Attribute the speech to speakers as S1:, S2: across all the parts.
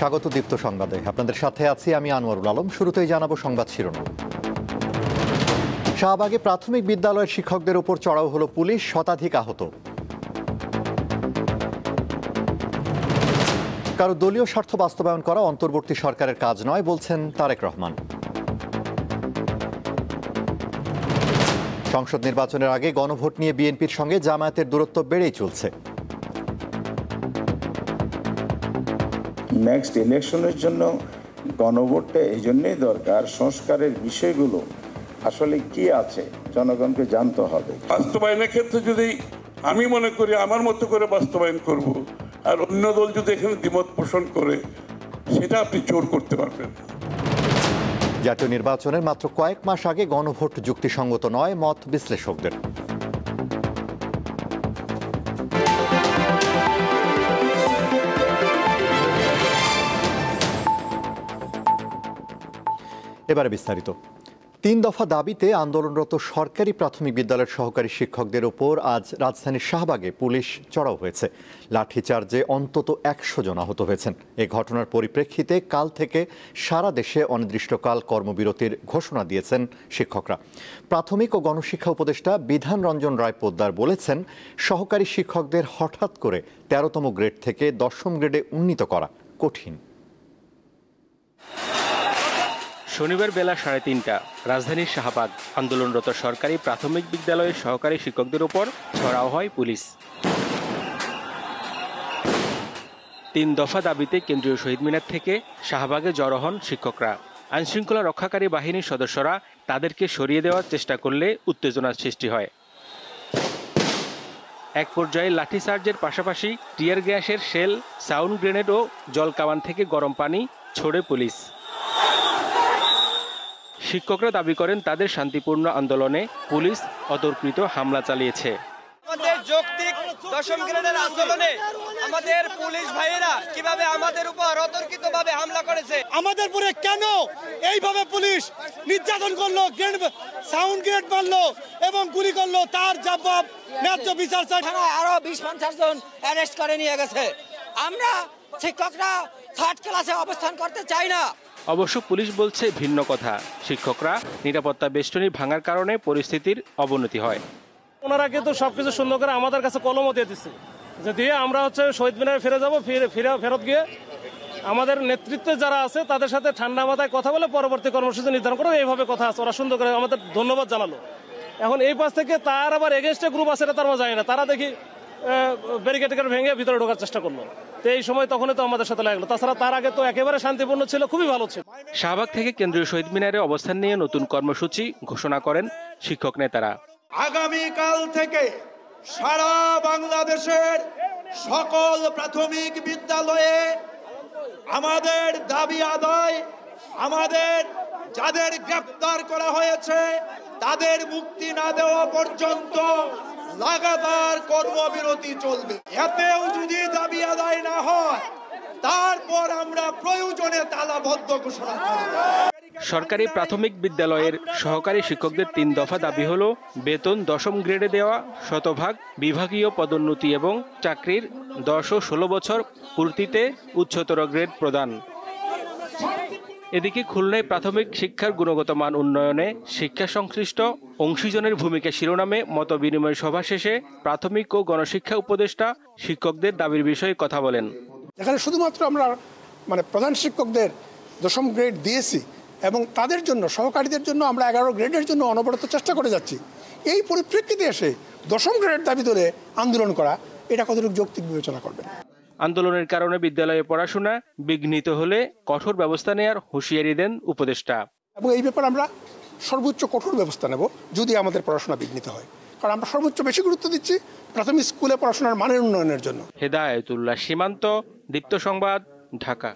S1: স্বাগত দীপ্ত সংবাদে। আপনাদের সাথে আছি আমি আনোয়ারুল আলম। শুরুতেই জানাবো সংবাদ শিরোনাম। শাহবাগে প্রাথমিক বিদ্যালয়ের শিক্ষকদের উপর চড়াও হলো পুলিশ, শতাধিক আহত। কারো দলীয় স্বার্থ বাস্তবায়ন করা অন্তর্বর্তী সরকারের কাজ নয় বলছেন তারেক রহমান। সংসদ নির্বাচনের আগে গণভোট নিয়ে বিএনপির সঙ্গে জামায়াতের দূরত্ব বেড়েই চলছে।
S2: নেক্সট ইলেকশনের জন্য গণভোটটা এই জন্যই দরকার, সংস্কারের বিষয়গুলো আসলে কি আছে জনগণকে জানতে হবে।
S3: বাস্তবায়নের ক্ষেত্রে যদি আমি মনে করি আমার মতো করে বাস্তবায়ন করব, আর অন্য দল যদি এখানে দ্বিমত পোষণ করে, সেটা আপনি জোর করতে পারবেন।
S1: জাতীয় নির্বাচনের মাত্র কয়েক মাস আগে গণভোট যুক্তিসঙ্গত নয় মত বিশ্লেষকদের। এবারে বিস্তারিত। ৩ দফা দাবিতে আন্দোলনরত সরকারি প্রাথমিক বিদ্যালয়ের সহকারী শিক্ষকদের ওপর আজ রাজধানীর শাহবাগে পুলিশ চড়াও হয়েছে। লাঠিচার্জে অন্তত ১০০ জন আহত হয়েছেন। এ ঘটনার পরিপ্রেক্ষিতে কাল থেকে সারা দেশে অনির্দিষ্টকাল কর্মবিরতির ঘোষণা দিয়েছেন শিক্ষকরা। প্রাথমিক ও গণশিক্ষা উপদেষ্টা বিধান রঞ্জন রায় পোদ্দার বলেছেন, সহকারী শিক্ষকদের হঠাৎ করে ১৩তম গ্রেড থেকে ১০ম গ্রেডে উন্নীত করা কঠিন।
S4: শনিবার বেলা ৩:৩০ রাজধানীর শাহবাগ আন্দোলনরত সরকারি প্রাথমিক বিদ্যালয়ের সহকারী শিক্ষকদের উপর চড়াও হয় পুলিশ। ৩ দফা দাবিতে কেন্দ্রীয় শহীদ মিনার থেকে শাহবাগে জড়ো হন শিক্ষকরা। আইনশৃঙ্খলা রক্ষাকারী বাহিনীর সদস্যরা তাদেরকে সরিয়ে দেওয়ার চেষ্টা করলে উত্তেজনার সৃষ্টি হয়। এক পর্যায়ে লাঠিচার্জের পাশাপাশি টিয়ার গ্যাসের শেল, সাউন্ড গ্রেনেড ও জলকামান থেকে গরম পানি ছোড়ে পুলিশ। শিক্ষকরা দাবি করেন তাদের শান্তিপূর্ণ আন্দোলনে পুলিশ অতর্কিত হামলা চালিয়েছে।
S5: আমাদের যৌক্তিক ১০ম গ্রেডের আন্দোলনে আমাদের পুলিশ ভাইয়েরা কিভাবে আমাদের উপর অতর্কিতভাবে হামলা করেছে,
S6: আমাদের উপরে কেন এইভাবে পুলিশ নির্যাতন করলো, সাউন্ড গ্রেড মারলো এবং গুলি করলো, তার জবাব ন্যায্য বিচার চাই।
S5: আরো ২০-৫০ জন অ্যারেস্ট করে নিয়ে গেছে। আমরা শিক্ষকরা থার্ড ক্লাসে অবস্থান করতে চাই না।
S4: অবশ্য পুলিশ বলছে ভিন্ন কথা। শিক্ষকরা নিরাপত্তা বেষ্টনী ভাঙার কারণে পরিস্থিতির অবনতি হয়।
S6: ওনারা কিন্তু সবকিছু সুন্দর করে আমাদের কাছে কলমও দিয়ে দিচ্ছে, যে দিয়ে আমরা শহীদ মিনারে ফিরে যাবো। ফেরত গিয়ে আমাদের নেতৃত্বে যারা আছে তাদের সাথে ঠান্ডা মাথায় কথা বলে পরবর্তী কর্মসূচি নির্ধারণ করবো, এইভাবে কথা আছে। ওরা সুন্দর করে আমাদের ধন্যবাদ জানালো। এখন এই পাশ থেকে তার আবার এগেনস্টে গ্রুপ আছে, তার মা যায় না, তারা দেখি ব্যারিকেড ভেঙে ভিতরে ঢোকার চেষ্টা করলো। তো এই সময় তখনই তো আমাদের সাথে লাগলো। তাছাড়া তার আগে তো একেবারে শান্তিপূর্ণ ছিল, খুবই ভালো ছিল।
S4: শাহবাগ থেকে কেন্দ্রীয় শহীদ মিনারে অবস্থান নিয়ে নতুন কর্মসূচি ঘোষণা করেন শিক্ষক নেতারা।
S7: আগামীকাল থেকে সারা বাংলাদেশের সকল প্রাথমিক বিদ্যালয়ে আমাদের দাবি আদায়, আমাদের যাদের গ্রেপ্তার করা হয়েছে তাদের মুক্তি না দেওয়া পর্যন্ত লাগাতার কর্মবিরতি চলবে। এতেও যদি দাবি আদায় না হয় তারপর আমরা প্রয়োজনে তালাবদ্ধ ঘোষণা করব।
S4: সরকারি প্রাথমিক বিদ্যালয়ের সহকারী শিক্ষকদের ৩ দফা দাবি হলো বেতন ১০ম গ্রেডে দেওয়া, শতভাগ বিভাগীয় পদোন্নতি এবং চাকরির ১০ ও ১৬ বছর পূর্তিতে উচ্চতর গ্রেড প্রদান। এদিকে খুলনায় প্রাথমিক শিক্ষার গুণগত মান উন্নয়নে শিক্ষা সংশ্লিষ্ট অংশীজনের ভূমিকা শিরোনামে মতবিনিময় সভা শেষে প্রাথমিক ও গণশিক্ষা উপদেষ্টা শিক্ষকদের দাবির বিষয়ে কথা বলেন।
S8: এখানে শুধুমাত্র আমরা প্রধান শিক্ষকদের ১০ম গ্রেড দিয়েছি এবং তাদের জন্য সহকারীদের জন্য আমরা ১১ গ্রেডের জন্য অনবরত চেষ্টা করে যাচ্ছি। এই পরিপ্রেক্ষিতে এসে ১০ম গ্রেডের দাবি ধরে আন্দোলন করা, এটা কতটুকু যৌক্তিক বিবেচনা করবেন?
S4: আন্দোলনের কারণে বিদ্যালয়ে পড়াশোনা বিঘ্নিত হলে কঠোর ব্যবস্থা নেওয়ার হুঁশিয়ারি দেন উপদেষ্টা।
S8: এবং এই ব্যাপারে আমরা সর্বোচ্চ কঠোর ব্যবস্থা নেব যদি আমাদের পড়াশোনা বিঘ্নিত হয়, কারণ আমরা সর্বোচ্চ বেশি গুরুত্ব দিচ্ছি প্রাথমিক স্কুলে পড়াশোনার মানের উন্নয়নের জন্য।
S4: হেদায়েতুল্লাহ সীমান্ত, দীপ্ত সংবাদ, ঢাকা।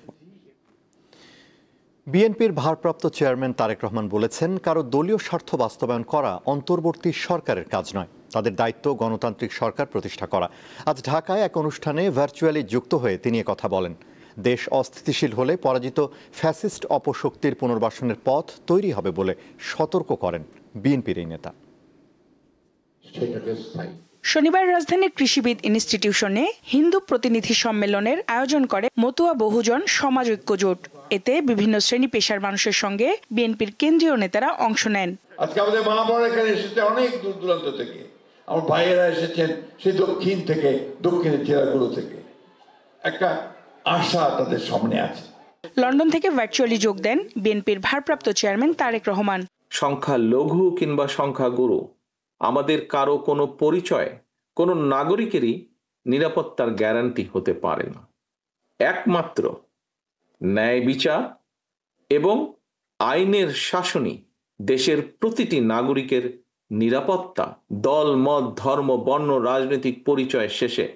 S1: বিএনপির ভারপ্রাপ্ত চেয়ারম্যান তারেক রহমান বলেছেন, কারো দলীয় স্বার্থ বাস্তবায়ন করা অন্তর্বর্তী সরকারের কাজ নয়, তাদের দায়িত্ব গণতান্ত্রিক সরকার প্রতিষ্ঠা করা। আজ ঢাকায় এক অনুষ্ঠানে ভার্চুয়ালি যুক্ত হয়ে তিনি কথা বলেন। দেশ অস্থিতিশীল হলে পরাজিত ফ্যাসিস্ট অপশক্তির পুনর্বাসনের পথ তৈরি হবে বলে সতর্ক করেন বিএনপির এই নেতা।
S9: শনিবার রাজধানীর কৃষিবিদ ইনস্টিটিউশনে হিন্দু প্রতিনিধি সম্মেলনের আয়োজন করে মতুয়া বহুজন সমাজ ঐক্য জোট। এতে বিভিন্ন শ্রেণী পেশার মানুষের সঙ্গে বিএনপির কেন্দ্রীয় নেতারা অংশ নেন।
S10: আজকে আমাদের মা বোনেরা এখানে এসেছে অনেক দূর দূরান্ত থেকে, আমার ভাইয়েরা এসেছেন সেই দক্ষিণ থেকে, দক্ষিণের জেলাগুলো থেকে। একটা আশা তাদের সামনে আছে।
S9: লন্ডন থেকে ভার্চুয়ালি যোগ দেন বিএনপির ভারপ্রাপ্ত চেয়ারম্যান তারেক রহমান।
S11: সংখ্যা লঘু কিংবা সংখ্যা গুরু, আমাদের কারো কোনো পরিচয় কোনো নাগরিকেরই নিরাপত্তার গ্যারান্টি হতে পারে না। একমাত্র ন্যায় বিচার এবং আইনের শাসনই দেশের প্রতিটি নাগরিকের নিরাপত্তা। দল, মত, ধর্ম, বর্ণ, রাজনৈতিক পরিচয় শেষে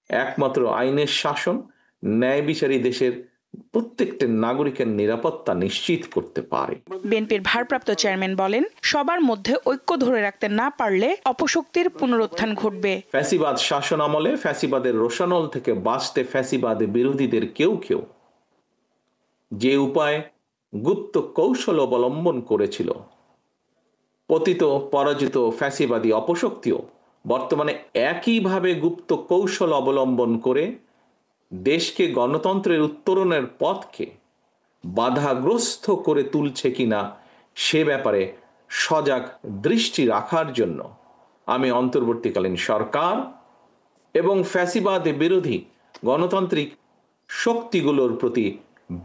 S11: একমাত্র আইনের শাসন, ন্যায় বিচারই দেশের প্রত্যেকটা নাগরিকের নিরাপত্তা নিশ্চিত করতে পারে।
S9: বিএনপির ভারপ্রাপ্ত চেয়ারম্যান বলেন, সবার মধ্যে ঐক্য ধরে রাখতে না পারলে অপশক্তির পুনরুত্থান ঘটবে।
S11: ফ্যাসিবাদ শাসন আমলে ফ্যাসিবাদের রোষানল থেকে বাঁচতে ফ্যাসিবাদ বিরোধীদের কেউ কেউ যে উপায় গুপ্ত কৌশল অবলম্বন করেছিল, পতিত পরাজিত ফ্যাসিবাদী অপশক্তিও বর্তমানে একইভাবে গুপ্ত কৌশল অবলম্বন করে দেশকে গণতন্ত্রের উত্তরণের পথকে বাধাগ্রস্ত করে তুলছে কিনা সে ব্যাপারে সজাগ দৃষ্টি রাখার জন্য আমি অন্তর্বর্তীকালীন সরকার এবং ফ্যাসিবাদ বিরোধী গণতান্ত্রিক শক্তিগুলোর প্রতি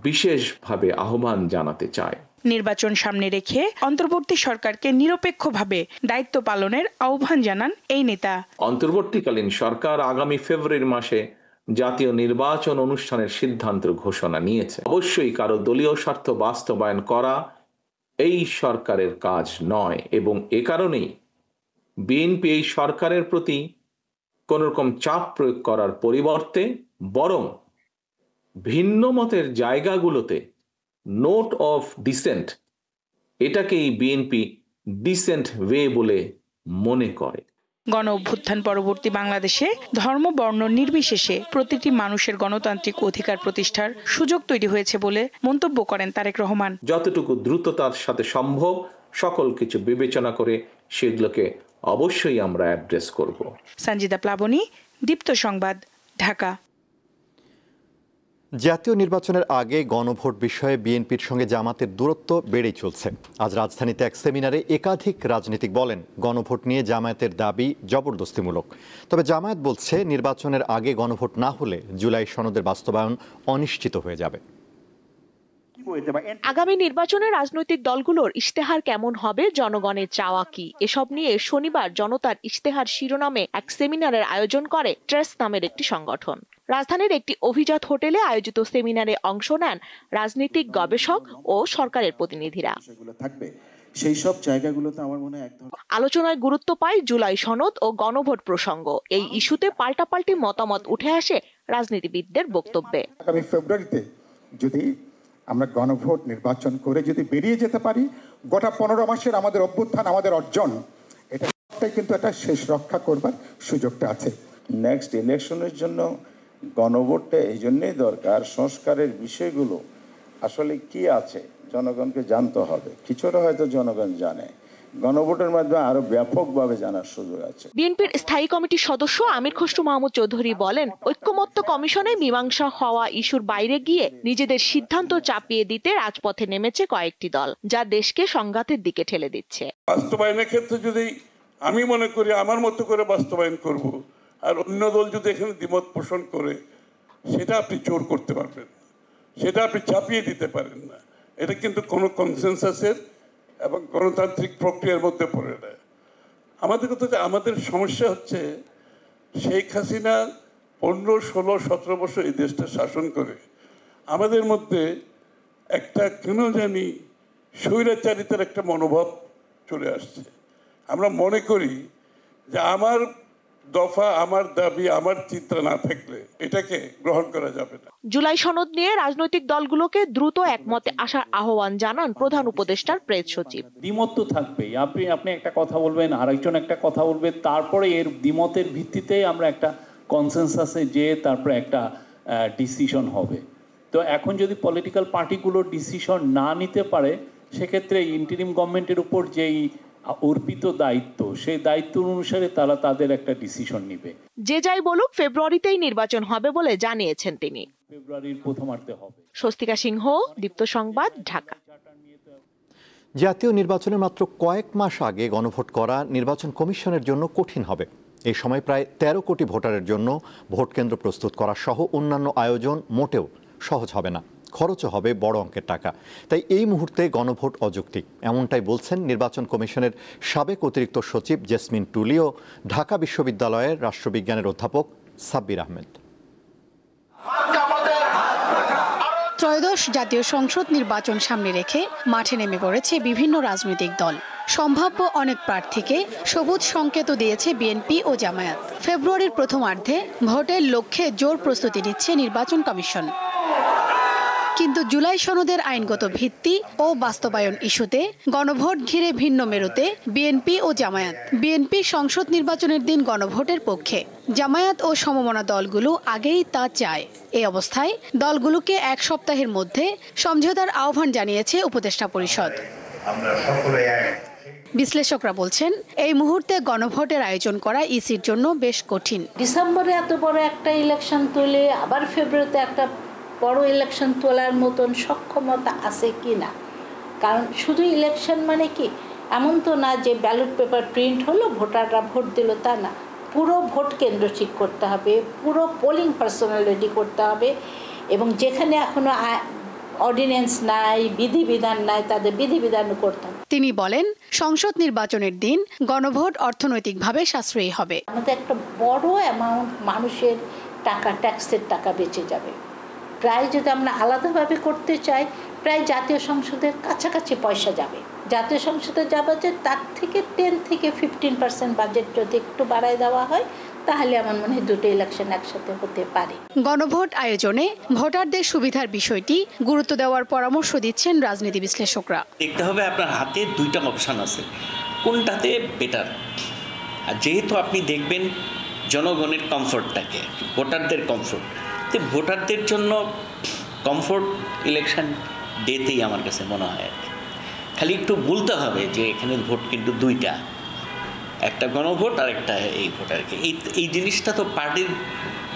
S11: বিশেষভাবে আহ্বান জানাতে চাই।
S9: নির্বাচন সামনে রেখে অন্তর্বর্তী সরকারকে নিরপেক্ষভাবে দায়িত্ব পালনের আহ্বান জানান এই নেতা।
S11: অন্তর্বর্তীকালীন সরকার আগামী ফেব্রুয়ারি মাসে জাতীয় নির্বাচন অনুষ্ঠানের সিদ্ধান্ত ঘোষণা নিয়েছে। অবশ্যই কারো দলীয় স্বার্থ বাস্তবায়ন করা এই সরকারের কাজ নয়, এবং এ কারণেই বিএনপি এই সরকারের প্রতি কোন রকম চাপ প্রয়োগ করার পরিবর্তে বরং ভিন্ন মতের জায়গাগুলোতে নোট অফ ডিসেন্ট, এটাকেই বিএনপি ডিসেন্ট ওয়ে বলে মনে করে।
S9: গণ অভ্যুত্থান পরবর্তী বাংলাদেশে ধর্ম, বর্ণ নির্বিশেষে প্রতিটি মানুষের গণতান্ত্রিক অধিকার প্রতিষ্ঠার সুযোগ তৈরি হয়েছে বলে মন্তব্য করেন তারেক রহমান।
S11: যতটুকু দ্রুততার সাথে সম্ভব সকল কিছু বিবেচনা করে সেগুলোকে অবশ্যই আমরা অ্যাড্রেস করব।
S9: সঞ্জিদা প্লাবনী, দীপ্ত সংবাদ, ঢাকা।
S1: জাতীয় নির্বাচনের আগে গণভোট বিষয়ে বিএনপির সঙ্গে জামাতের দূরত্ব বেড়েই চলছে। আজ রাজধানীতে এক সেমিনারে একাধিক রাজনীতিক বলেন, গণভোট নিয়ে জামায়াতের দাবি জবরদস্তিমূলক। তবে জামায়াত বলছে, নির্বাচনের আগে গণভোট না হলে জুলাই সনদের বাস্তবায়ন অনিশ্চিত হয়ে যাবে।
S12: আগামী নির্বাচনে রাজনৈতিক দলগুলোর ইশতেহার কেমন হবে, জনগণের চাওয়া কি, এসব নিয়ে শনিবার জনতার ইশতেহার শিরোনামে এক সেমিনারের আয়োজন করে ট্রেস নামের একটি সংগঠন। রাজধানীর একটি অভিজাত হোটেলে আয়োজিত সেমিনারে অংশ নেন রাজনৈতিক গবেষক ও সরকারের প্রতিনিধিরা।
S2: সেই সব জায়গাগুলোতে আমার মনে হয়
S12: আলোচনায় গুরুত্ব পায় জুলাই সনদ ও গণভোট প্রসঙ্গ। এই ইস্যুতে পাল্টাপাল্টি মতামত উঠে আসে রাজনীতিবিদদের বক্তব্যে।
S13: আগামী ফেব্রুয়ারিতে যদি আমরা গণভোট নির্বাচন করে যদি বেরিয়ে যেতে পারি, গোটা 15 মাসের আমাদের অভ্যুত্থান, আমাদের অর্জন, এটা কিন্তু একটা শেষ রক্ষা করবার সুযোগটা আছে।
S2: নেক্সট ইলেকশনের জন্য গণভোটটা এই জন্যই দরকার, সংস্কারের বিষয়গুলো আসলে কি আছে জনগণকে জানতে হবে। কিছুটা হয়তো জনগণ জানে, গণভোটের মাধ্যমে আরো ব্যাপকভাবে জানার সুযোগ আছে।
S12: বিএনপির স্থায়ী কমিটির সদস্য আমির খসরু মাহমুদ চৌধুরী বলেন, ঐক্যমত্য কমিশনে মীমাংসা হওয়া ইস্যুর বাইরে গিয়ে নিজেদের সিদ্ধান্ত চাপিয়ে দিতে রাজপথে নেমেছে কয়েকটি দল, যা দেশকে সংঘাতের দিকে ঠেলে দিচ্ছে।
S3: বাস্তবায়নের ক্ষেত্রে যদি আমি মনে করি আমার মতো করে বাস্তবায়ন করব, আর অন্য দল যদি এখানে দ্বিমত পোষণ করে, সেটা আপনি জোর করতে পারবেন, সেটা আপনি চাপিয়ে দিতে পারেন না। এটা কিন্তু কোনো কনসেনসাসের এবং গণতান্ত্রিক প্রক্রিয়ার মধ্যে পড়ে না। আমাদের সমস্যা হচ্ছে শেখ হাসিনা 15, 16, 17 বছর এই দেশটা শাসন করে আমাদের মধ্যে একটা কেন জানি স্বৈরাচারিতার একটা মনোভাব চলে আসছে। আমরা মনে করি যে আমার দফা, আমার দাবি, আমার চিন্তা না থাকলে এটাকে গ্রহণ করা যাবে না।
S12: জুলাই সনদ নিয়ে রাজনৈতিক দলগুলোকে দ্রুত একমতে আসার আহ্বান জানান প্রধান উপদেষ্টার প্রেস সচিব।
S14: দ্বিমত তো থাকবেই, আপনি একটা কথা বলবেন, আরেকজন একটা কথা বলবে, তারপরে এর দ্বিমতের ভিত্তিতে আমরা একটা কনসেনসাসে যেয়ে তারপরে একটা ডিসিশন হবে। তো এখন যদি পলিটিক্যাল পার্টিগুলো ডিসিশন না নিতে পারে, সেক্ষেত্রে ইন্টারিম গভর্নমেন্টের উপর যেই অর্পিত দায়িত্ব, সেই দায়িত্ব অনুসারে তারা তাদের একটা ডিসিশন নেবে।
S12: যে যাই বলুক, ফেব্রুয়ারিতেই নির্বাচন হবে বলে জানিয়েছেন তিনি।
S14: ফেব্রুয়ারির প্রথমার্ধে হবে।
S12: স্বস্তিকা সিংহ, দীপ্ত সংবাদ, ঢাকা।
S1: জাতীয় নির্বাচনের মাত্র কয়েক মাস আগে গণভোট করা নির্বাচন কমিশনের জন্য কঠিন হবে। এই সময় প্রায় 13 কোটি ভোটারের জন্য ভোট কেন্দ্র প্রস্তুত করা সহ অন্যান্য আয়োজন মোটেও সহজ হবে না, খরচও হবে বড় অঙ্কের টাকা। তাই এই মুহূর্তে গণভোট অযৌক্তিক, এমনটাই বলছেন নির্বাচন কমিশনের সাবেক অতিরিক্ত সচিব জেসমিন টুলি ও ঢাকা বিশ্ববিদ্যালয়ের রাষ্ট্রবিজ্ঞানের অধ্যাপক সাব্বির আহমেদ।
S15: ত্রয়োদশ জাতীয় সংসদ নির্বাচন সামনে রেখে মাঠে নেমে পড়েছে বিভিন্ন রাজনৈতিক দল। সম্ভাব্য অনেক প্রার্থীকে সবুজ সংকেত দিয়েছে বিএনপি ও জামায়াত। ফেব্রুয়ারির প্রথমার্ধে ভোটের লক্ষ্যে জোর প্রস্তুতি নিচ্ছে নির্বাচন কমিশন। কিন্তু জুলাই সনদের আইনগত ভিত্তি ও বাস্তবায়ন ইস্যুতে গণভোট ঘিরে ভিন্ন মেরুতে বিএনপি ও জামায়াত। বিএনপি সংসদ নির্বাচনের দিন গণভোটের পক্ষে, জামায়াত ও সমমনা দলগুলো আগেই তা চায়। এই অবস্থায় দলগুলোকে এক সপ্তাহের মধ্যে সমঝোতার আহ্বান জানিয়েছে উপদেষ্টা পরিষদ। বিশ্লেষকরা বলছেন, এই মুহূর্তে গণভোটের আয়োজন করা ইসির জন্য বেশ কঠিন।
S16: ডিসেম্বরে এত বড় একটা ইলেকশন তুলে আবার ফেব্রুয়ারিতে একটা বড় ইলেকশন তোলার মতন সক্ষমতা আছে কি না। কারণ শুধু ইলেকশন মানে কি, এমন তো না যে ব্যালট পেপার প্রিন্ট হলো ভোটাররা ভোট দিল, তা না। পুরো ভোট কেন্দ্র ঠিক করতে হবে, পুরো পোলিং পার্সোনাল রেডি করতে হবে, এবং যেখানে এখনো অর্ডিন্যান্স নাই, বিধিবিধান নাই, তাদের বিধিবিধানও করতে হবে।
S15: তিনি বলেন, সংসদ নির্বাচনের দিন গণভোট অর্থনৈতিকভাবে সাশ্রয়ী হবে।
S16: আমাদের একটা বড় অ্যামাউন্ট মানুষের টাকা, ট্যাক্সের টাকা বেঁচে যাবে। প্রায় যদি আমরা আলাদাভাবে করতে চাই, প্রায় জাতীয় সংসদের কাছাকাছি পয়সা যাবে। জাতীয় সংসদে যাবে যে তার থেকে 10 থেকে 15% বাজেট যদি একটু বাড়ায় দেওয়া হয়, তাহলে আমার মনে হয় দুটো ইলেকশন একসাথে হতে পারে।
S15: গণভোট আয়োজনে ভোটারদের সুবিধার বিষয়টি গুরুত্ব দেওয়ার পরামর্শ দিচ্ছেন রাজনীতি বিশ্লেষকরা।
S17: দেখতে হবে আপনার হাতে দুইটা অপশন আছে, কোনটাতে বেটার। আর যেহেতু আপনি দেখবেন জনগণের কমফোর্টটাকে, ভোটারদের কমফোর্ট, তো ভোটারদের জন্য কমফোর্ট ইলেকশন ডেতেই আমার কাছে মনে হয়। খালি একটু বলতে হবে যে এখানে ভোট কিন্তু দুইটা, একটা গণভোট আর একটা এই ভোটারকে, এই জিনিসটা তো পার্টির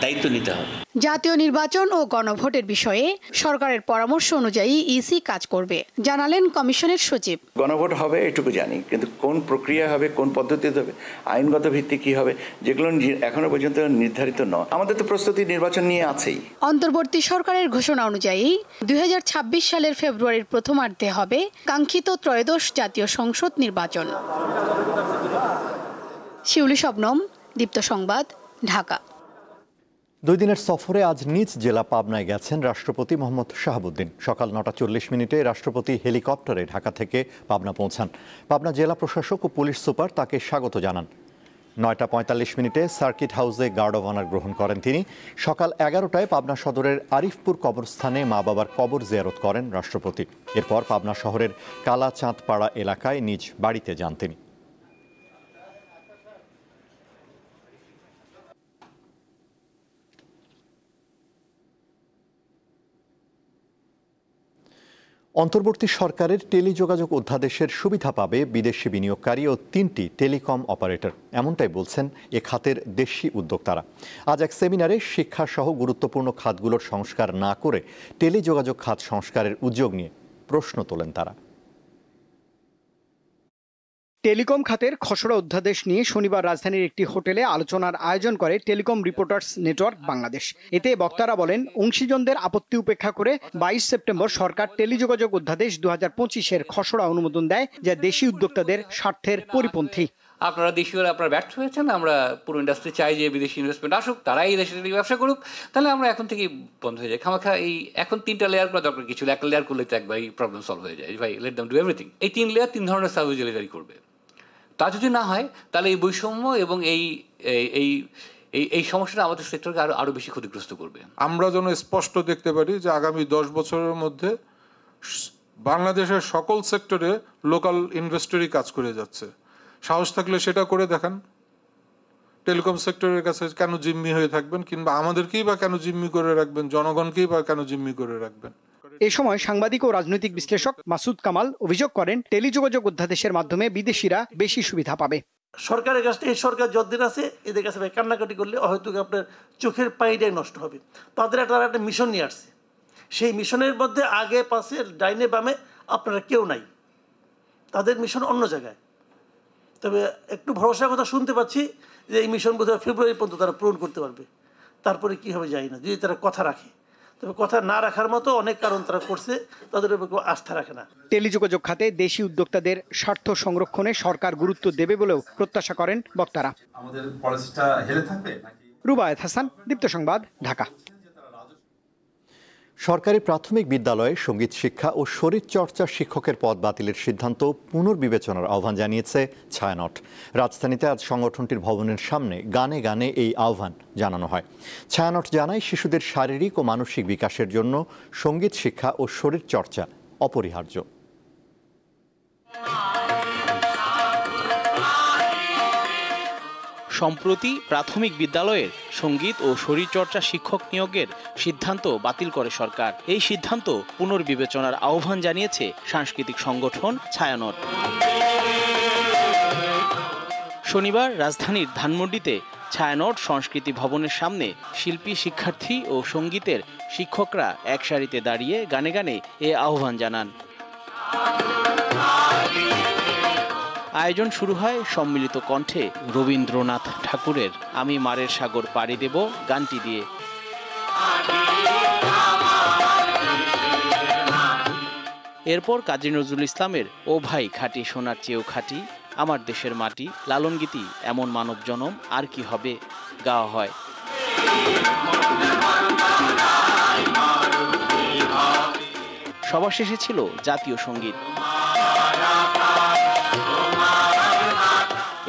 S17: দায়িত্ব নিতে হবে।
S15: জাতীয় নির্বাচন ও গণভোটের বিষয়ে সরকারের পরামর্শ অনুযায়ী ইসি কাজ করবে, জানালেন কমিশনের সচিব।
S18: গণভোট হবে এটুকু জানি, কিন্তু কোন প্রক্রিয়া হবে, কোন পদ্ধতিতে হবে, আইনগত ভিত্তি কি হবে, যেগুলো এখনো পর্যন্ত নির্ধারিত নয়। আমাদের তো প্রস্তুতি নির্বাচন নিয়ে আছেই।
S15: অন্তর্বর্তী সরকারের ঘোষণা অনুযায়ী 2026 সালের ফেব্রুয়ারির প্রথমার্ধে হবে কাঙ্ক্ষিত ত্রয়োদশ জাতীয় সংসদ নির্বাচন। শিউলি শবনম, দীপ্ত সংবাদ, ঢাকা।
S1: 2 দিনের সফরে আজ নিজ জেলা পাবনায় গেছেন রাষ্ট্রপতি মোহাম্মদ শাহাবুদ্দিন। সকাল 9:40 রাষ্ট্রপতি হেলিকপ্টারে ঢাকা থেকে পাবনা পৌঁছান। পাবনা জেলা প্রশাসক ও পুলিশ সুপার তাকে স্বাগত জানান। 9:45 সার্কিট হাউসে গার্ড অব অনার গ্রহণ করেন তিনি। সকাল 11টায় পাবনা সদরের আরিফপুর কবরস্থানে মা বাবার কবর জিয়ারত করেন রাষ্ট্রপতি। এরপর পাবনা শহরের কালাচাঁদপাড়া এলাকায় নিজ বাড়িতে যান তিনি। অন্তর্বর্তী সরকারের টেলিযোগাযোগ অধ্যাদেশের সুবিধা পাবে বিদেশি বিনিয়োগকারী ও 3টি টেলিকম অপারেটর, এমনটাই বলছেন এ খাতের দেশি উদ্যোক্তারা। আজ এক সেমিনারে শিক্ষাসহ গুরুত্বপূর্ণ খাতগুলোর সংস্কার না করে টেলিযোগাযোগ খাত সংস্কারের উদ্যোগ নিয়ে প্রশ্ন তোলেন তারা।
S19: টেলিকম খাতের খসড়া অধ্যাদেশ নিয়ে শনিবার রাজধানীর একটি হোটেলে আলোচনার আয়োজন করে টেলিকম রিপোর্টার্স নেটওয়ার্ক বাংলাদেশ। এতে বক্তারা বলেন, অংশীজনদের আপত্তি উপেক্ষা করে 22 সেপ্টেম্বর সরকার টেলিযোগাযোগ অধ্যাদেশ 2025-এর খসড়া অনুমোদন দেয়, যা দেশি উদ্যোক্তাদের স্বার্থের পরিপন্থী।
S20: আপনারা দেশীয়রা আপনারা ব্যর্থ হয়েছেন, আমরা পুরো ইন্ডাস্ট্রি চাই যে বিদেশি ইনভেস্টমেন্ট আসুক, তারাই এই দেশে ব্যবসা করুক, তাহলে আমরা এখন থেকেই বন্ধ হয়ে যায়। খামাখা এই এখন 3টা লেয়ার করা দরকার কিছু, একটা লেয়ার করলে তো একবারই প্রবলেম সলভ হয়ে যায়। ভাই লেট দেম ডু এভরিথিং। এই 3 লেয়ার 3 ধরনের সার্ভিস ডেলিভারি করবে। তা যদি না হয় তাহলে এই বৈষম্য এবং এই সমস্যাটা আমাদের সেক্টরকে আরো বেশি ক্ষতিগ্রস্ত করবে।
S21: আমরা যেন স্পষ্ট দেখতে পারি যে আগামী 10 বছরের মধ্যে বাংলাদেশের সকল সেক্টরে লোকাল ইনভেস্টরই কাজ করে যাচ্ছে। সাহস থাকলে সেটা করে দেখান। টেলিকম সেক্টরের কাছে কেন জিম্মি হয়ে থাকবেন, কিংবা আমাদেরকেই বা কেন জিম্মি করে রাখবেন, জনগণকেই বা কেন জিম্মি করে রাখবেন?
S19: এ সময় সাংবাদিক ও রাজনৈতিক বিশ্লেষক মাসুদ কামাল অভিযোগ করেন, টেলিযোগাযোগ অধ্যাদেশের মাধ্যমে বিদেশিরা বেশি সুবিধা পাবে।
S5: সরকারের কাছে এই সরকার যতদিন আছে এদের কাছে ভাই কান্নাকাটি করলে হয়তো আপনার চোখের পানিটাই নষ্ট হবে। তাদের একটা মিশন নিয়ে আসছে, সেই মিশনের মধ্যে আগে পাশে ডাইনে বামে আপনারা কেউ নাই, তাদের মিশন অন্য জায়গায়। তবে একটু ভরসার কথা শুনতে পাচ্ছি যে এই মিশন বোধহয় ফেব্রুয়ারি পর্যন্ত তারা পূরণ করতে পারবে, তারপরে কী হবে জানি না, যদি তারা কথা রাখে। তবে কথা না রাখার মতো অনেক কারণ তারা করছে, তাদের উপর কেউ আস্থা রাখে না।
S19: টেলিযোগাযোগ খাতে দেশি উদ্যোক্তাদের স্বার্থ সংরক্ষণে সরকার গুরুত্ব দেবে বলেও প্রত্যাশা করেন বক্তারা।
S22: আমাদের পলিসিটা হেলে থাকবে।
S19: রুবায়েত হাসান, দীপ্ত সংবাদ, ঢাকা।
S1: সরকারি প্রাথমিক বিদ্যালয়ে সঙ্গীত শিক্ষা ও শরীরচর্চা শিক্ষকের পদ বাতিলের সিদ্ধান্ত পুনর্বিবেচনার আহ্বান জানিয়েছে ছায়ানট। রাজধানীতে আজ সংগঠনটির ভবনের সামনে গানে গানে এই আহ্বান জানানো হয়। ছায়ানট জানায়, শিশুদের শারীরিক ও মানসিক বিকাশের জন্য সঙ্গীত শিক্ষা ও শরীরচর্চা অপরিহার্য।
S4: সম্প্রতি প্রাথমিক বিদ্যালয়ের সঙ্গীত ও শরীরচর্চা শিক্ষক নিয়োগের সিদ্ধান্ত বাতিল করে সরকার। এই সিদ্ধান্ত পুনর্বিবেচনার আহ্বান জানিয়েছে সাংস্কৃতিক সংগঠন ছায়ানট। শনিবার রাজধানীর ধানমন্ডিতে ছায়ানট সংস্কৃতি ভবনের সামনে শিল্পী, শিক্ষার্থী ও সঙ্গীতের শিক্ষকরা এক সারিতে দাঁড়িয়ে গানে গানে এ আহ্বান জানান। আয়োজন শুরু হয় সম্মিলিত কণ্ঠে রবীন্দ্রনাথ ঠাকুরের আমি মারের সাগর পাড়ি দেব গানটি দিয়ে। এরপর কাজী নজরুল ইসলামের ও ভাই খাঁটি সোনার চেয়েও খাঁটি, আমার দেশের মাটি, লালন গীতি, এমন মানব জনম আর কি হবে গাওয়া হয়। সবার শেষে ছিল জাতীয় সঙ্গীত।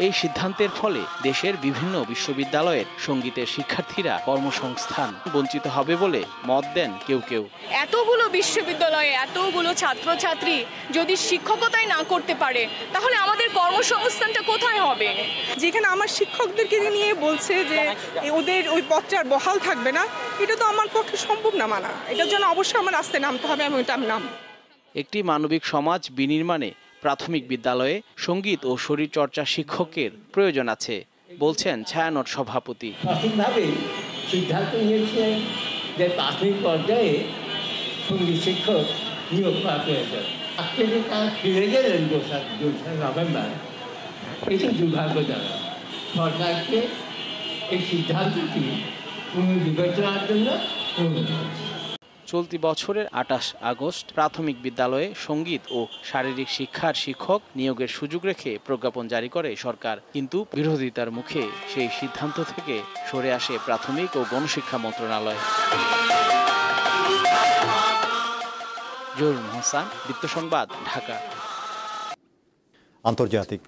S4: এই সিদ্ধান্তের ফলে দেশের বিভিন্ন বিশ্ববিদ্যালয়ের সঙ্গীতের শিক্ষার্থীরা কর্মসংস্থান বঞ্চিত হবে বলে মত দেন কেউ কেউ।
S23: এতগুলো বিশ্ববিদ্যালয়ে এতগুলো ছাত্রছাত্রী যদি শিক্ষকতাই না করতে পারে, তাহলে আমাদের কর্মসংস্থানটা কোথায় হবে?
S24: যেখানে আমার শিক্ষকদেরকে নিয়ে বলছে যে ওদের ওই পদটা আর বহাল থাকবে না, এটা তো আমার পক্ষে সম্ভব না মানা। এটার জন্য অবশ্যই আমার রাস্তায় নামতে হবে, আমি ওইটা নাম।
S4: একটি মানবিক সমাজ বিনির্মাণে প্রাথমিক বিদ্যালয়ে সঙ্গীত ও শরীরচর্চা শিক্ষকের প্রয়োজন আছে বলছেন ছায়ানট সভাপতি।
S25: সঠিকভাবে সিদ্ধান্ত নিয়েছিলেন যে প্রাথমিক পর্যায়ে সঙ্গীত শিক্ষক নিয়োগ করা প্রয়োজন। আজকে যে তারা ফিরে গেলেন 2 নভেম্বর, এটি দুর্ভাগ্যজনক। সরকারকে এই সিদ্ধান্তটি পুনর্বিবেচনার জন্য অনুরোধ করছি।
S4: চলতি বছরের 28 আগস্ট প্রাথমিক বিদ্যালয়ে সঙ্গীত ও শারীরিক শিক্ষার শিক্ষক নিয়োগের সুযোগ রেখে প্রজ্ঞাপন জারি করে সরকার, কিন্তু বিরোধিতার মুখে সেই সিদ্ধান্ত থেকে সরে আসে প্রাথমিক ও গণশিক্ষা মন্ত্রণালয়। জহুরুল হাসান, দীপ্ত সংবাদ, ঢাকা।
S1: আন্তর্জাতিক।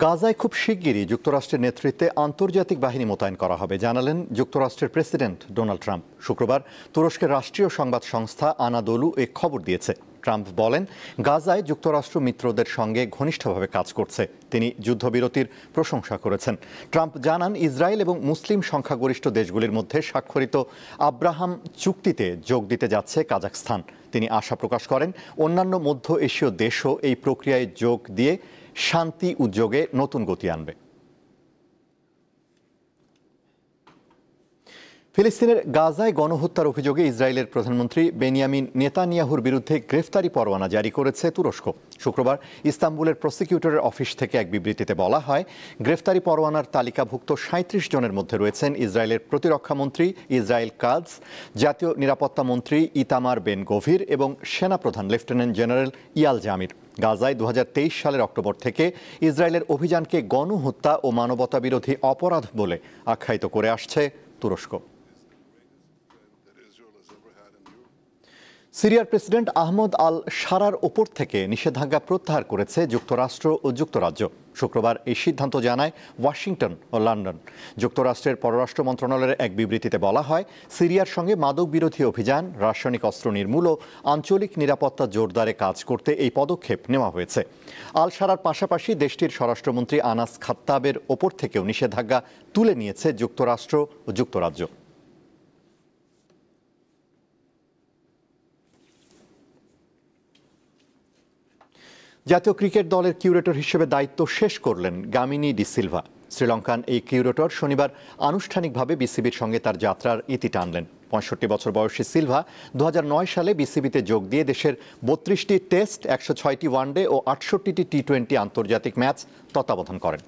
S1: গাজায় খুব শিগগিরই যুক্তরাষ্ট্রের নেতৃত্বে আন্তর্জাতিক বাহিনী মোতায়েন করা হবে জানালেন যুক্তরাষ্ট্রের প্রেসিডেন্ট ডোনাল্ড ট্রাম্প। শুক্রবার তুরস্কের রাষ্ট্রীয় সংবাদ সংস্থা আনাদোলু এ খবর দিয়েছে। ট্রাম্প বলেন, গাজায় যুক্তরাষ্ট্র মিত্রদের সঙ্গে ঘনিষ্ঠভাবে কাজ করছে। তিনি যুদ্ধবিরতির প্রশংসা করেছেন। ট্রাম্প জানান, ইসরায়েল এবং মুসলিম সংখ্যাগরিষ্ঠ দেশগুলির মধ্যে স্বাক্ষরিত আব্রাহাম চুক্তিতে যোগ দিতে যাচ্ছে কাজাখস্তান। তিনি আশা প্রকাশ করেন, অন্যান্য মধ্য এশীয় দেশও এই প্রক্রিয়ায় যোগ দিয়ে শান্তি উদ্যোগে নতুন গতি আনবে। ফিলিস্তিনের গাজায় গণহত্যার অভিযোগে ইসরায়েলের প্রধানমন্ত্রী বেনিয়ামিন নেতানিয়াহুর বিরুদ্ধে গ্রেফতারি পরোয়ানা জারি করেছে তুরস্ক। শুক্রবার ইস্তাম্বুলের প্রসিকিউটরের অফিস থেকে এক বিবৃতিতে বলা হয়, গ্রেফতারি পরোয়ানার তালিকাভুক্ত 37 জনের মধ্যে রয়েছেন ইসরায়েলের প্রতিরক্ষামন্ত্রী ইসরায়েল কাটজ, জাতীয় নিরাপত্তা মন্ত্রী ইতামার বেন গভির এবং সেনাপ্রধান লেফটেন্যান্ট জেনারেল ইয়াল জামির। গাজায় 2023 সালের অক্টোবর থেকে ইসরায়েলের অভিযানকে গণহত্যা ও মানবতাবিরোধী অপরাধ বলে আখ্যায়িত করে আসছে তুরস্ক। সিরিয়ার প্রেসিডেন্ট আহমদ আল শারার ওপর থেকে নিষেধাজ্ঞা প্রত্যাহার করেছে যুক্তরাষ্ট্র ও যুক্তরাজ্য। শুক্রবার এই সিদ্ধান্ত জানায় ওয়াশিংটন ও লন্ডন। যুক্তরাষ্ট্রের পররাষ্ট্র মন্ত্রণালয়ের এক বিবৃতিতে বলা হয়, সিরিয়ার সঙ্গে মাদক বিরোধী অভিযান, রাসায়নিক অস্ত্র নির্মূল ও আঞ্চলিক নিরাপত্তা জোরদারে কাজ করতে এই পদক্ষেপ নেওয়া হয়েছে। আল শারার পাশাপাশি দেশটির স্বরাষ্ট্রমন্ত্রী আনাস খাত্তাবের ওপর থেকেও নিষেধাজ্ঞা তুলে নিয়েছে যুক্তরাষ্ট্র ও যুক্তরাজ্য। জাতীয় ক্রিকেট দলের কিউরেটর হিসেবে দায়িত্ব শেষ করলেন গামিনী ডি সিলভা। শ্রীলঙ্কান এই কিউরেটর শনিবার আনুষ্ঠানিকভাবে বিসিবির সঙ্গে তার যাত্রার ইতি টানলেন। ৬৫ বছর বয়সী সিলভা ২০০৯ সালে বিসিবিতে যোগ দিয়ে দেশের ৩২টি টেস্ট, ১০৬টি ওয়ানডে ও ৬৮টি টি-20 আন্তর্জাতিক ম্যাচ তত্ত্বাবধান করেন।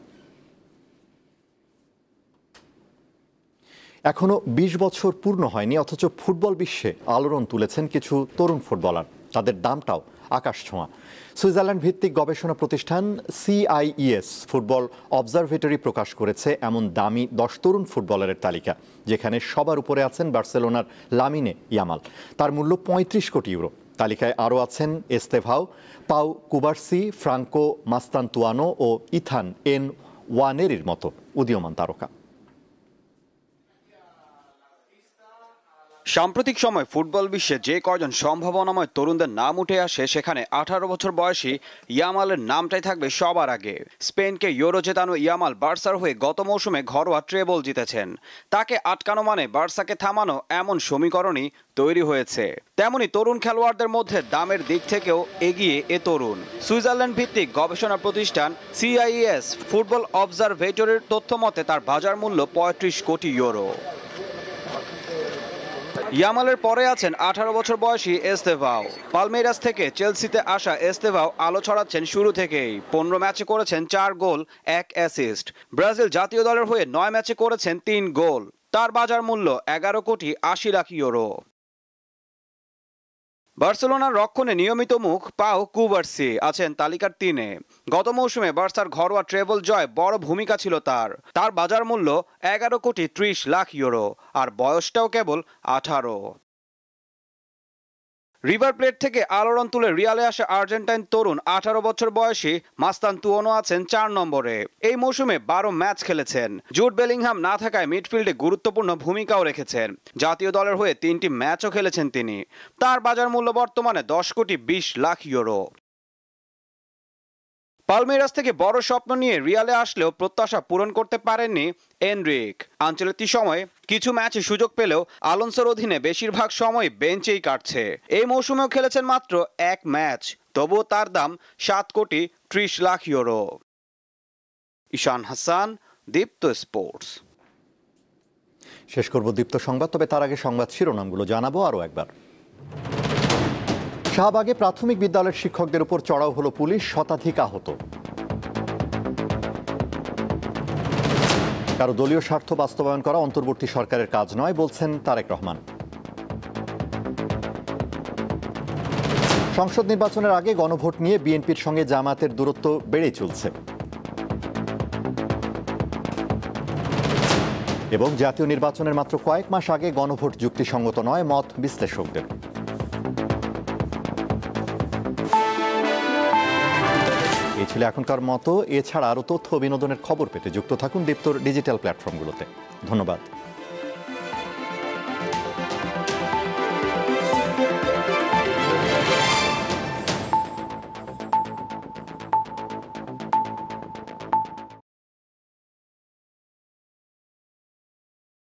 S1: এখনো ২০ বছর পূর্ণ হয়নি, অথচ ফুটবল বিশ্বে আলোড়ন তুলেছেন কিছু তরুণ ফুটবলার। তাদের দামটাও আকাশ ছোঁয়া। সুইজারল্যান্ড ভিত্তিক গবেষণা প্রতিষ্ঠান CIES ফুটবল অবজারভেটরি প্রকাশ করেছে এমন দামি 10 তরুণ ফুটবলারের তালিকা, যেখানে সবার উপরে আছেন বার্সেলোনার লামিনে ইয়ামাল। তার মূল্য ৩৫ কোটি ইউরো। তালিকায় আরও আছেন এস্তেভাও, পাউ কুবার্সি, ফ্রাঙ্কো মাস্তান্তুয়ানো ও ইথান এন ওয়ানেরির মতো উদীয়মান তারকা।
S6: সাম্প্রতিক সময় ফুটবল বিশ্বে যে কয়জন সম্ভাবনাময় তরুণদের নাম উঠে আসে, সেখানে 18 বছর বয়সী ইয়ামালের নামটাই থাকবে সবার আগে। স্পেনকে ইউরো জেতানো ইয়ামাল বার্সার হয়ে গত মৌসুমে ঘরোয়া ট্রেবল জিতেছেন। তাকে আটকানো মানে বার্সাকে থামানো, এমন সমীকরণই তৈরি হয়েছে। তেমনি তরুণ খেলোয়াড়দের মধ্যে দামের দিক থেকেও এগিয়ে এ তরুণ। সুইজারল্যান্ড ভিত্তিক গবেষণা প্রতিষ্ঠান CIES ফুটবল অবজারভেটরির তথ্য মতে তার বাজার মূল্য ৩৫ কোটি ইউরো। ইয়ামালের পরে আছেন 18 বছর বয়সী এস্তেভাও। পালমেইরাস থেকে চেলসিতে আসা এস্তেভাও আলো ছড়াচ্ছেন শুরু থেকেই। 15 ম্যাচে করেছেন 4 গোল 1 অ্যাসিস্ট। ব্রাজিল জাতীয় দলের হয়ে 9 ম্যাচে করেছেন 3 গোল। তার বাজার মূল্য 11 কোটি 80 লাখ ইউরো। বার্সেলোনার রক্ষণে নিয়মিত মুখ পাও কুবার্সি আছেন তালিকার 3-এ। গত মৌসুমে বার্সার ঘরোয়া ট্রেবল জয় বড় ভূমিকা ছিল তার বাজার মূল্য 11 কোটি 30 লাখ ইউরো, আর বয়সটাও কেবল 18। রিভার প্লেট থেকে আলোড়ন তুলে রিয়ালে আসা আর্জেন্টাইন তরুণ 18 বছর বয়সী মাস্তান্তুয়ানো আছেন 4 নম্বরে। এই মৌসুমে 12 ম্যাচ খেলেছেন। জুড বেলিংহাম না থাকায় মিডফিল্ডে গুরুত্বপূর্ণ ভূমিকাও রেখেছেন। জাতীয় দলের হয়ে 3টি ম্যাচও খেলেছেন তিনি। তার বাজার মূল্য বর্তমানে 10 কোটি 20 লাখ ইউরো। পালমেইরাস থেকে বড় স্বপ্ন নিয়ে রিয়ালে আসলেও প্রত্যাশা পূরণ করতে পারেননি এনরিক। আনচেলত্তি সময়ে কিছু ম্যাচে সুযোগ পেলেও আলোনসোর অধীনে বেশিরভাগ সময় বেঞ্চেই কাটছে। এই মৌসুমেও খেলেছেন মাত্র 1 ম্যাচ, তবুও তার দাম 7 কোটি 30 লাখ ইউরো। ঈশান হাসান, দীপ্ত স্পোর্টস।
S1: শেষ করব দীপ্ত সংবাদ, তবে তার আগে সংবাদ শিরোনামগুলো জানাবো আরও একবার। শাহবাগে প্রাথমিক বিদ্যালয়ের শিক্ষকদের উপর চড়াও হলো পুলিশ, শতাধিক আহত। কারো দলীয় স্বার্থ বাস্তবায়ন করা অন্তর্বর্তী সরকারের কাজ নয়, বলছেন তারেক রহমান। সংসদ নির্বাচনের আগে গণভোট নিয়ে বিএনপির সঙ্গে জামায়াতের দূরত্ব বেড়েই চলছে। এবং জাতীয় নির্বাচনের মাত্র কয়েক মাস আগে গণভোট যুক্তিসঙ্গত নয়, মত বিশ্লেষকদের। এই ছিল এখনকার মতো। এছাড়া আরও তথ্য বিনোদনের খবর পেতে যুক্ত থাকুন দীপ্তর ডিজিটাল প্ল্যাটফর্মগুলোতে। ধন্যবাদ।